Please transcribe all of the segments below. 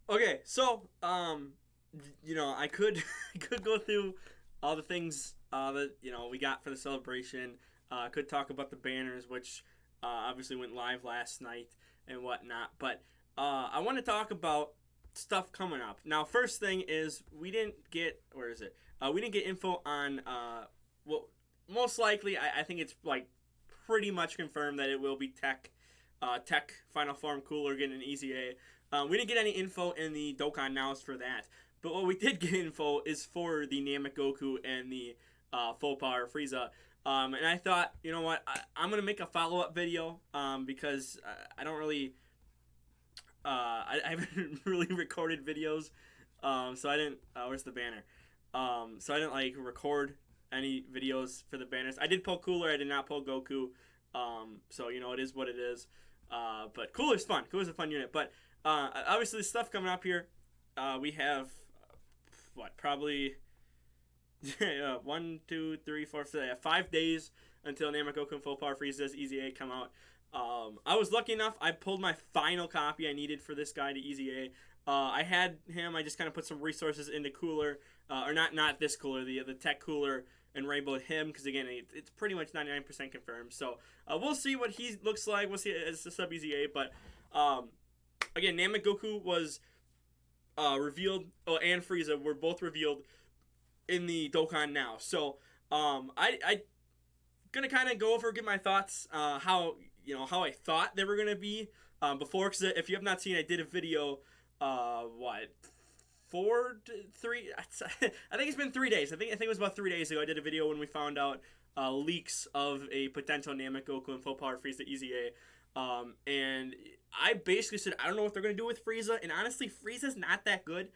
Okay, so I could could go through all the things that we got for the celebration. Could talk about the banners, which obviously went live last night and whatnot. But I want to talk about stuff coming up. Now, first thing is we didn't get where is it? We didn't get info on well, most likely I think it's like pretty much confirmed that it will be Tech Final Form Cooler getting an EZA. We didn't get any info in the Dokkan Nows for that. But what we did get info is for the Namek Goku and the Full Power Frieza. And I thought, you know what, I'm going to make a follow up video because I don't really. I haven't really recorded videos. So I didn't. Where's the banner? So I didn't like record any videos for the banners. I did pull Cooler, I did not pull Goku. So, it is what it is. But Cooler's fun. Cooler's a fun unit. But obviously, stuff coming up here. We have probably 1, 2, 3, 4, 5 days until Namek Goku and Full Power Frieza's EZA come out. I was lucky enough. I pulled my final copy I needed for this guy to EZA. I had him. I just kind of put some resources into Cooler, or not this Cooler, the Tech Cooler, and rainbowed him because again it's pretty much 99% confirmed. So we'll see what he looks like. We'll see as a sub EZA. But again, Namek Goku was revealed, and Frieza were both revealed in the Dokkan Now. So I gonna kind of go over, give my thoughts, how I thought they were gonna be before. Because if you have not seen, I did a video. 3. I think it's been 3 days. I think it was about 3 days ago. I did a video when we found out leaks of a potential Namek Goku and Full Power Frieza EZA. And I basically said I don't know what they're gonna do with Frieza. And honestly, Frieza's not that good.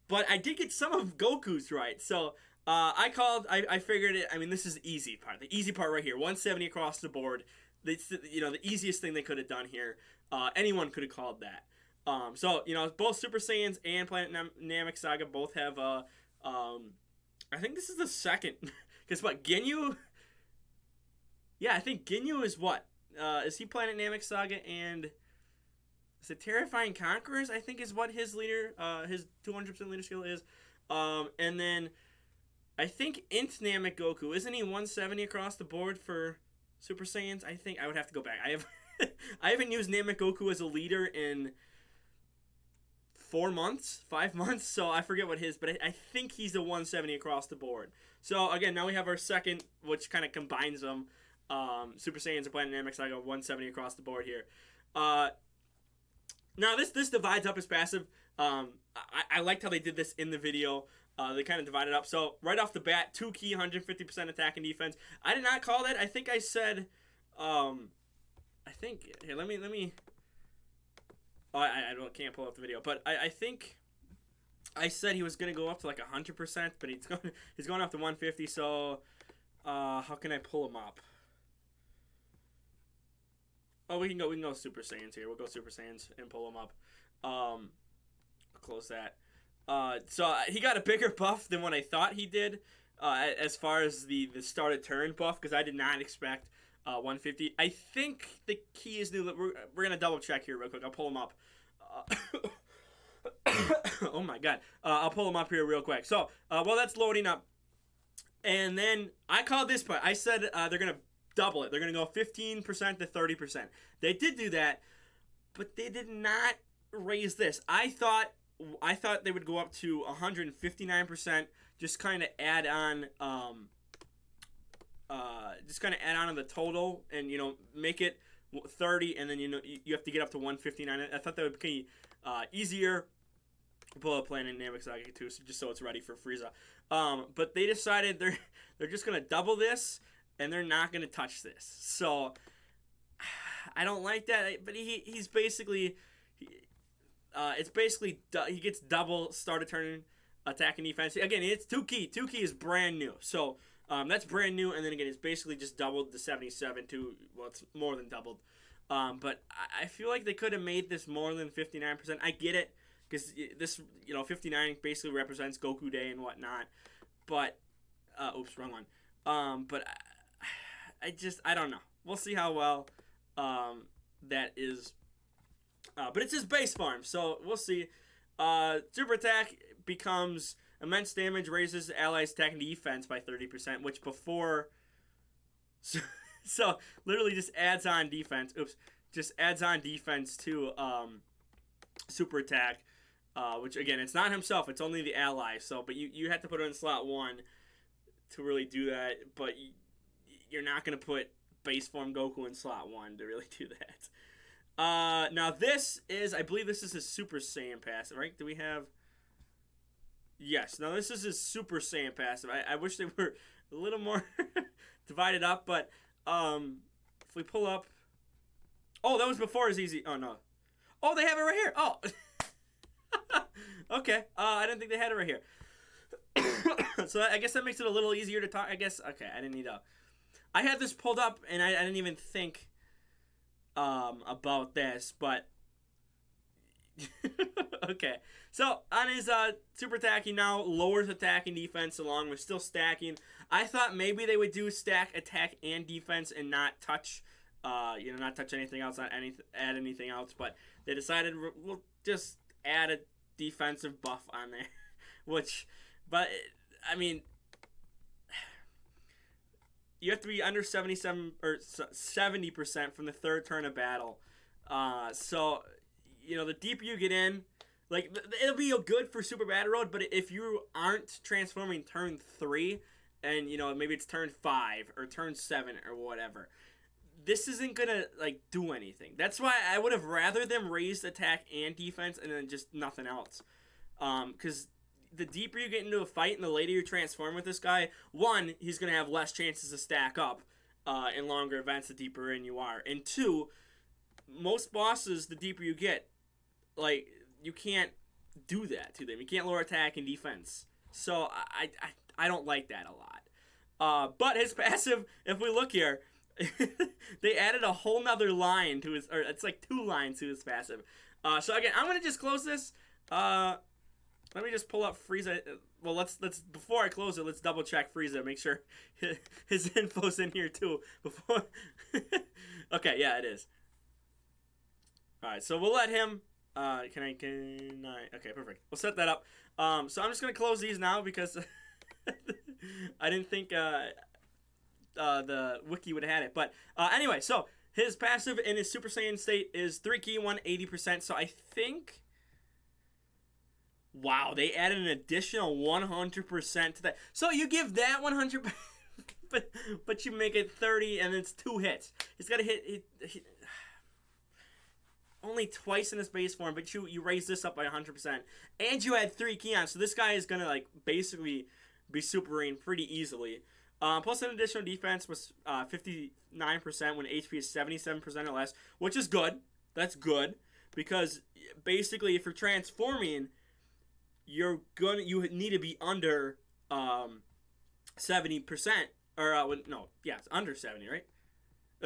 But I did get some of Goku's right. So I figured it. I mean, this is the easy part. The easy part right here. 170 across the board. It's the easiest thing they could have done here. Anyone could have called that. So both Super Saiyans and Planet Namek Saga both have I think this is the second. Because what, Ginyu? Yeah, I think Ginyu is what? Is he Planet Namek Saga and is it Terrifying Conquerors? I think is what his leader, his 200% leader skill is. And then I think Int Namek Goku, isn't he 170 across the board for Super Saiyans? I think I would have to go back. I haven't used Namek Goku as a leader in 5 months, so I forget what his, but I think he's the 170 across the board. So again, now we have our second, which kind of combines them. Super Saiyans and Planet Namek Saga 170 across the board here. Now this divides up his passive. I liked how they did this in the video. They kind of divided up. So right off the bat, 2 key, 150% attack and defense. I did not call that. I think I said, here, let me. Oh, I can't pull up the video, but I think I said he was gonna go up to like 100%, but he's going up to 150. So how can I pull him up? Oh, we can go Super Saiyans here. We'll go Super Saiyans and pull him up. I'll close that. So he got a bigger buff than what I thought he did, as far as the start of turn buff, because I did not expect 150. I think the key is new. We're gonna double check here real quick. I'll pull him up. Oh my god. I'll pull him up here real quick. So while that's loading up, and then I called this part. I said they're gonna double it. They're gonna go 15% to 30%. They did do that, but they did not raise this. I thought they would go up to 159%. Just kind of add on. Just kind of add on to the total and make it 30, and then you have to get up to 159. I thought that would be easier. Pull up Planet Namek Saga 2, just so it's ready for Frieza. But they decided they're just gonna double this, and they're not gonna touch this. So I don't like that. But he's basically it's basically he gets double start of turn attack and defense. Again, it's 2 key. 2 key is brand new. So that's brand new, and then again, it's basically just doubled the 77 to, well, it's more than doubled. But I feel like they could have made this more than 59%. I get it, because this, 59 basically represents Goku Day and whatnot. But, oops, wrong one. But I don't know. We'll see how well that is. But it's his base farm, so we'll see. Super attack becomes immense damage, raises allies' attack and defense by 30%, which before... So literally just adds on defense. Oops. Just adds on defense to super attack, which again, it's not himself, it's only the ally. So, but you have to put it in slot 1 to really do that, but you're not going to put base form Goku in slot 1 to really do that. Now this is, I believe this is his Super Saiyan passive, right? Do we have... Yes, now this is his Super Saiyan passive. I wish they were a little more divided up, but if we pull up... Oh, that was before his easy... Oh, no. Oh, they have it right here. Oh. Okay. I didn't think they had it right here. So I guess that makes it a little easier to talk. I guess... Okay, I didn't need to... I had this pulled up, and I didn't even think about this, but... Okay. So, on his super attack, he now lowers attack and defense along with still stacking. I thought maybe they would do stack, attack, and defense and not touch... not touch anything else, not add anything else, but they decided we'll just add a defensive buff on there, I mean, you have to be under 77 or 70% from the third turn of battle, so, the deeper you get in, like, it'll be good for Super Battle Road, but if you aren't transforming turn 3, and, maybe it's turn 5, or turn 7, or whatever, this isn't gonna, do anything. That's why I would have rather them raised attack and defense and then just nothing else. Because the deeper you get into a fight and the later you transform with this guy, one, he's gonna have less chances to stack up in longer events the deeper in you are. And two, most bosses, the deeper you get, you can't do that to them. You can't lower attack and defense. So I don't like that a lot. But his passive, if we look here, they added a whole nother line to his, or it's like 2 lines to his passive. So again, I'm gonna just close this. Let me just pull up Frieza. Well, let's before I close it, let's double check Frieza, make sure his info's in here too. Before. Okay, yeah, it is. All right, so we'll let him. Can I? Okay, perfect. We'll set that up. So I'm just gonna close these now because I didn't think the wiki would have had it. But anyway, so his passive in his Super Saiyan state is 3 ki 180%. So I think... Wow, they added an additional 100% to that. So you give that 100, but you make it 30 and it's 2 hits. He's got to hit only twice in his base form, but you raise this up by 100%. And you add 3 ki on, so this guy is going to basically be supering pretty easily. Plus an additional defense was 59% when HP is 77% or less, which is good. That's good, because basically if you're transforming, you need to be under 70%, or it's under 70, right?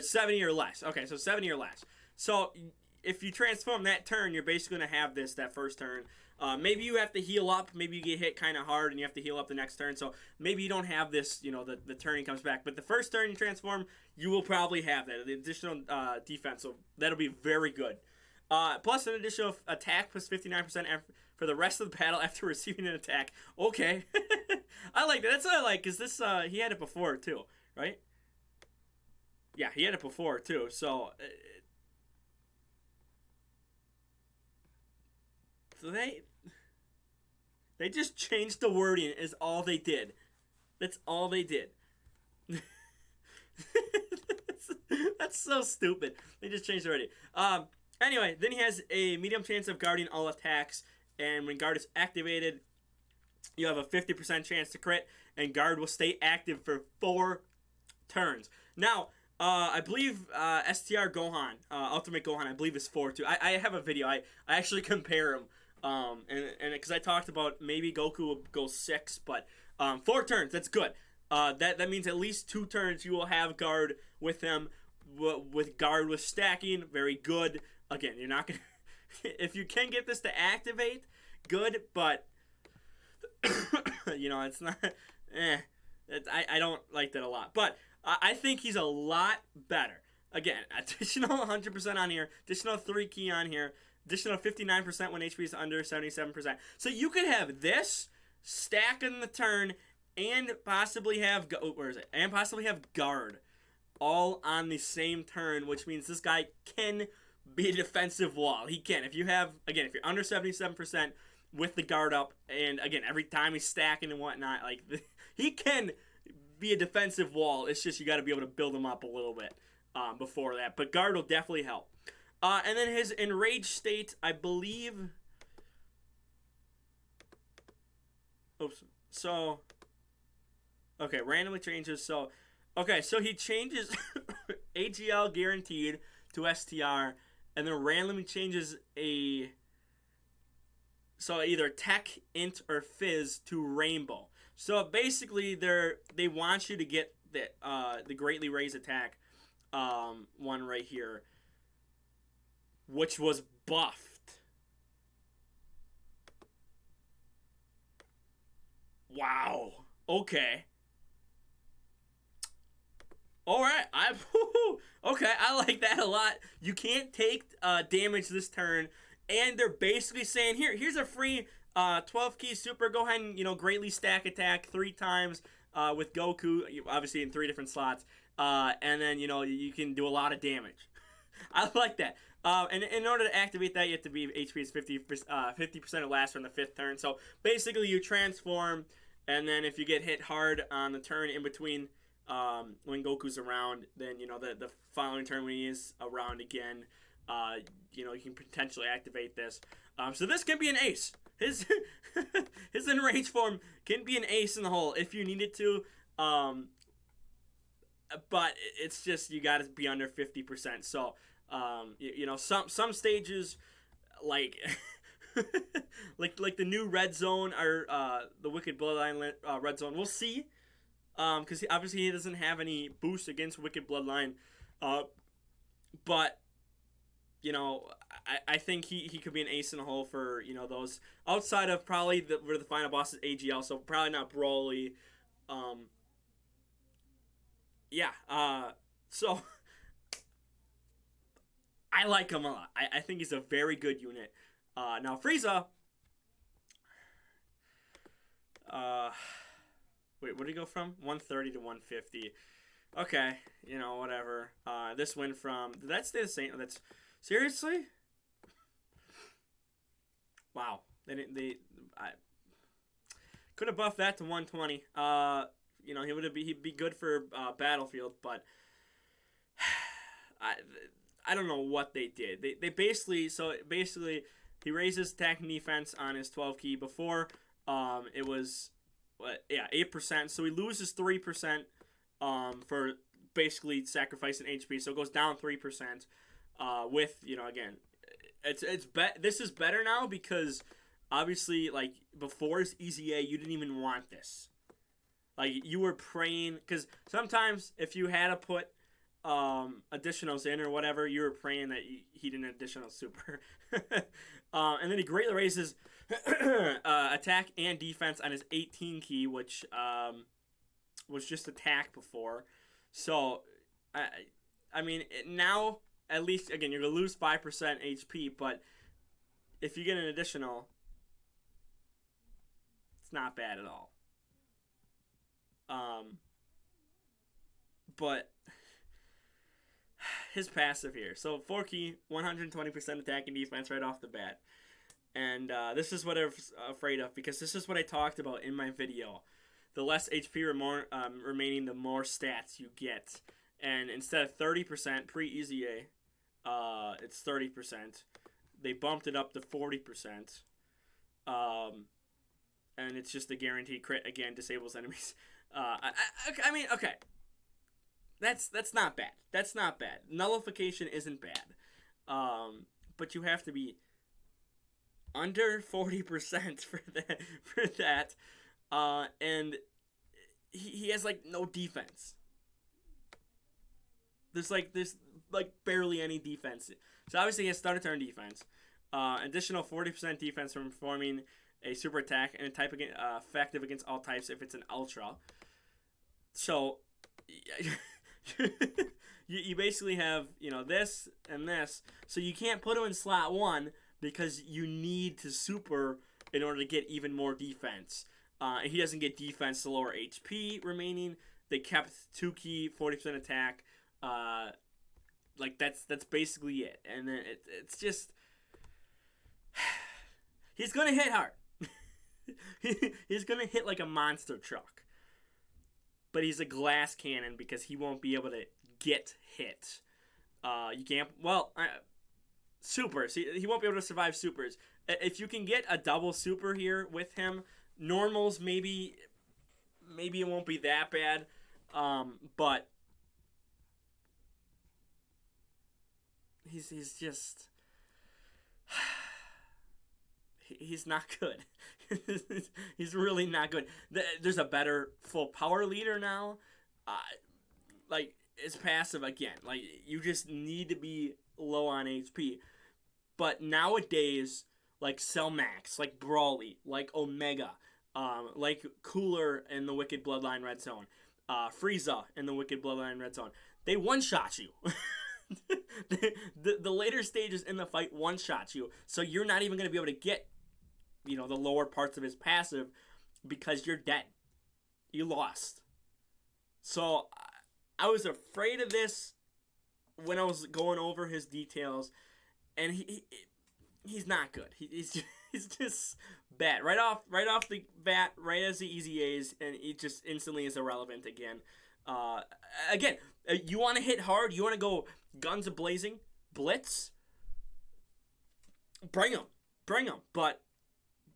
70 or less. Okay, so 70 or less. So if you transform that turn, you're basically going to have that first turn. Maybe you have to heal up. Maybe you get hit kind of hard and you have to heal up the next turn. So maybe you don't have this, the turning comes back. But the first turn you transform, you will probably have that. The additional defense, so that'll be very good. Plus an additional attack plus 59% for the rest of the battle after receiving an attack. Okay. I like that. That's what I like, because this, he had it before too, right? Yeah, he had it before too. So... So they just changed the wording is all they did. That's all they did. That's so stupid. They just changed the wording. Anyway, then he has a medium chance of guarding all attacks, and when guard is activated, you have a 50% chance to crit, and guard will stay active for 4 turns. Now, I believe STR Gohan, Ultimate Gohan, I believe is 4 too. I have a video. I actually compare them. And because I talked about maybe Goku will go 6, but 4 turns, that's good. That means at least 2 turns you will have guard with him. With guard with stacking, very good. Again, you're not gonna if you can get this to activate, good, but it's not. I don't like that a lot, but I think he's a lot better. Again, additional 100% on here, additional 3 ki on here. Additional 59% when HP is under 77%. So you could have this stack in the turn and possibly have where is it? And possibly have guard all on the same turn, which means this guy can be a defensive wall. He can. If you have, again, if you're under 77% with the guard up, and again, every time he's stacking and whatnot, like, he can be a defensive wall. It's just you got to be able to build him up a little bit before that. But guard will definitely help. And then his enraged state, I believe. Oops. So, okay, randomly changes. So, okay, so he changes AGL guaranteed to STR, and then randomly changes so either Tech, Int, or Fizz to Rainbow. So basically, they want you to get the greatly raised attack one right here, which was buffed. Wow. Okay. All right. Okay, I like that a lot. You can't take damage this turn, and they're basically saying here's a free 12 key super. Go ahead and greatly stack attack 3 times with Goku, obviously in 3 different slots, and then you can do a lot of damage. I like that. And in order to activate that, you have to be HP is 50% or less on the 5th turn. So basically, you transform, and then if you get hit hard on the turn in between when Goku's around, then the following turn when he is around again, you can potentially activate this. So this can be an ace. His enraged form can be an ace in the hole if you need it to. But it's just you got to be under 50%. So some stages like like the new red zone or the Wicked Bloodline red zone. We'll see. Because obviously he doesn't have any boost against Wicked Bloodline, but I think he could be an ace in the hole for those outside of probably where the final boss is AGL, so probably not Broly. So I like him a lot. I think he's a very good unit. Now Frieza. Wait, where did he go from? 130 to 150. Okay, whatever. This went from... Did that stay the same? That's... Seriously? Wow. They could have buffed that to 120. He'd be good for Battlefield, but... I don't know what they did. They basically... So, basically, he raises attack and defense on his 12 key. Before, it was... 8%. So he loses 3% for basically sacrificing HP. So it goes down 3%. With again, this is better now because obviously like before his EZA you didn't even want this. Like you were praying because sometimes if you had to put additionals in or whatever, you were praying that he didn't additional super. And then he greatly raises attack and defense on his 18 key, which was just attack before. So, I mean, now, at least, again, you're going to lose 5% HP, but if you get an additional, it's not bad at all. But his passive here. So 4 key, 120% attack and defense right off the bat. And this is what I'm afraid of because this is what I talked about in my video. The less HP remaining, the more stats you get. And instead of 30% pre-EZA, it's 30%. They bumped it up to 40%. And it's just a guaranteed crit. Again, disables enemies. I mean, okay. That's not bad. That's not bad. Nullification isn't bad. But you have to be under 40% for that. And he has like no defense. There's barely any defense. So obviously he has start of turn defense. Additional 40% defense from performing a super attack and a type effective against all types if it's an ultra. So you basically have this and this. So you can't put him in slot 1, because you need to super in order to get even more defense. And he doesn't get defense to lower HP remaining. They kept 2 key, 40% attack. Like that's basically it. And then it's just he's gonna hit hard. He's gonna hit like a monster truck. But he's a glass cannon because he won't be able to get hit. You can't. Well, supers. He won't be able to survive supers. If you can get a double super here with him, normals maybe it won't be that bad. But he's just he's not good. He's really not good. There's a better full power leader now. Like it's passive again. Like you just need to be low on HP. But nowadays, like Cell Max, like Brawly, like Omega, like Cooler in the Wicked Bloodline Red Zone, Frieza in the Wicked Bloodline Red Zone, they one-shot you. the later stages in the fight one-shot you, so you're not even going to be able to get, the lower parts of his passive because you're dead. You lost. So I was afraid of this when I was going over his details, and he's not good. He's just bad right off the bat, right as the EZAs, and he just instantly is irrelevant again. Again, you want to hit hard, you want to go guns a-blazing, blitz, bring him, but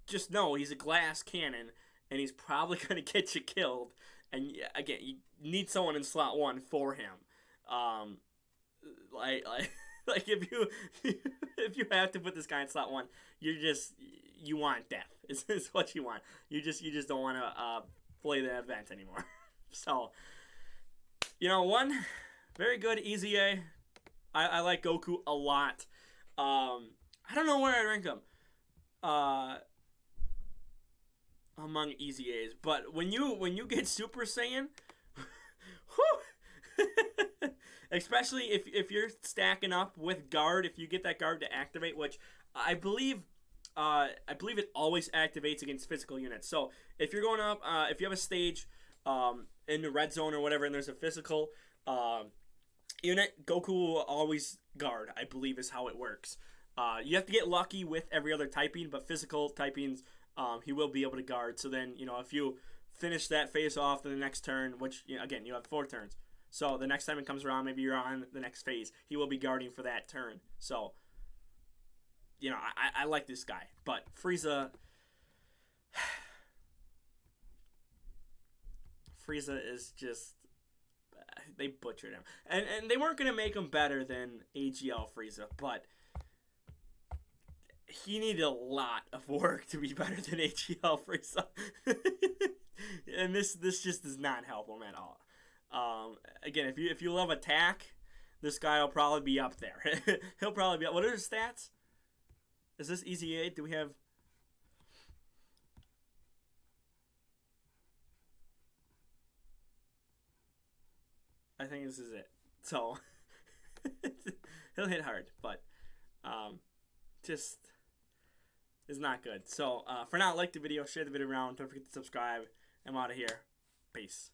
just know he's a glass cannon, and he's probably going to get you killed, and again, you need someone in slot 1 for him. Like if you have to put this guy in slot 1, you want death. Is what you want. You just don't want to play the event anymore. So, one very good EZA. I like Goku a lot. I don't know where I rank him among EZAs, but when you get Super Saiyan, especially if you're stacking up with guard, if you get that guard to activate, which I believe it always activates against physical units. So if you're going up, if you have a stage in the red zone or whatever, and there's a physical unit, Goku will always guard, I believe is how it works. You have to get lucky with every other typing, but physical typings, he will be able to guard. So then, if you finish that phase off to the next turn, which, again, you have 4 turns. So the next time it comes around, maybe you're on the next phase, he will be guarding for that turn. So, I like this guy. But Frieza is just, they butchered him. And they weren't going to make him better than AGL Frieza, but he needed a lot of work to be better than AGL Frieza. And this just does not help him at all. Again, if you love attack, this guy will probably be up there. He'll probably be up. What are his stats? Is this EZA? Do we have... I think this is it. So, he'll hit hard, but just is not good. So, for now, like the video, share the video around. Don't forget to subscribe. I'm out of here. Peace.